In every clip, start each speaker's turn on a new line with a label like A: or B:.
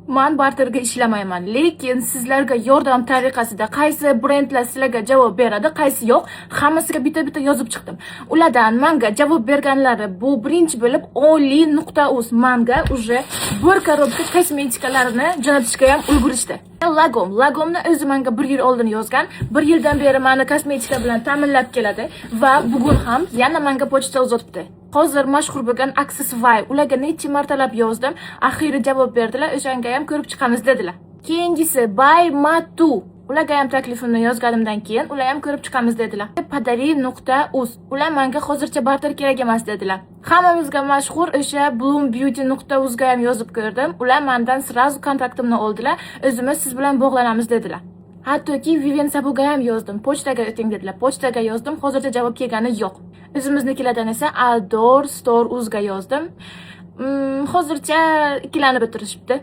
A: Men barterga ishlamayman, lekin sizlarga yordam tariqasida qaysi brendlar sizlarga javob beradi, qaysi yo'q, hammasiga bitta-bitta yozib chiqdim. Ulardan menga javob berganlari bu birinchi bo'lib Oli.uz menga уже bir korobka kosmetikalarni jo'natishga ham ulgurishdi. Lagomni o'zi menga 1 yil oldin yozgan. 1 yildan beri meni kosmetika bilan ta'minlab keladi va bugun ham yana menga pochta uzatibdi. Hozir mashhur bo'lgan Accessify, ularga necha martalab yozdim, oxiri javob berdilar, o'shanga ham ko'rib chiqamiz dedilar. Keyingisi By Matu, ularga ham taklifimni yozganimdan keyin ular ham ko'rib chiqamiz dedilar. Padari.uz, ular menga hozircha barter kerak emas dedilar. Hammamizga mashhur o'sha bloombeauty.uz ga ham yozib ko'rdim. Ular mendan srazu kontraktimni oldilar, o'zimiz siz bilan bog'lanamiz dedilar. Hattoki Vivian Sabuga ham yozdim, pochtaga o'ting dedilar. Pochtaga yozdim, hozircha javob kelgani yo'q. O'zimiznikilardan esa Adore Store.uz ga yozdim. Hozircha ikkilanib o'tirishibdi.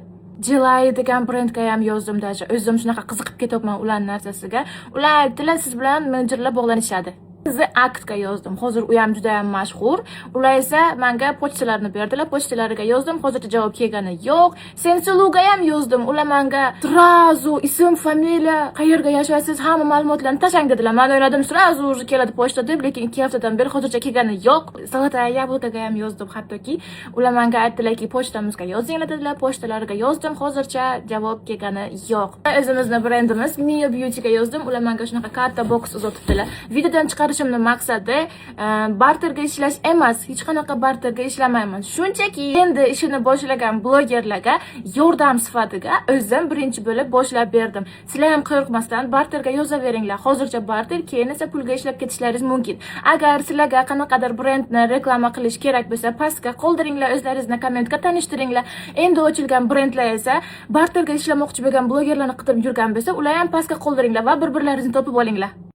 A: Jilay degan brendga ham yozdim даже. O'zim shunaqa qiziqib ketyapman ularning narsasiga. Ular aytdilar, siz bilan menejerlar bog'lanishadi. The Act ga yozdim. Hozir u ham juda ham mashhur. Ular esa menga pochtalarni berdilar. Pochtalariga yozdim. Hozircha javob kelgani yo'q. Sensiluga ham yozdim. Ular menga srazu ism, familiya, qayerga yashaysiz, hamma ma'lumotlarni tashlang dedilar. Men o'yladim srazu keladi pochta deb, lekin 2 haftadan beri hozircha kelgani yo'q. Zolotaya yablkaga ham yozdim hattoki. Ular menga aytdilarki, pochtamizga yozinglar dedilar. Pochtalariga yozdim. Hozircha javob kelgani yo'q. O'zimizning brendimiz Mio Beauty ga yozdim. Ular menga shunaqa karta box uzatibdilar. Videodan chiqarishimning maqsadi barterga ishlash emas. Hech qanaqa barterga ishlamayman. Shunchaki endi ishini boshlagan blogerlarga yordam sifatida o'zim birinchi bo'lib boshlab berdim. Sizlar ham qo'rqmasdan barterga yozaveringlar. Hozircha barter, keyin esa pulga ishlab ketishlaringiz mumkin. Agar sizlarga qanaqadir brendni reklama qilish kerak bo'lsa, pastga qoldiringlar, o'zlaringizni kommentga tanishtiringlar. Endi ochilgan brendlar esa barterga ishlamoqchi bo'lgan blogerlarni qidirib yurgan bo'lsa, ular ham pastga qoldiringlar va bir-birlaringizni topib olinglar.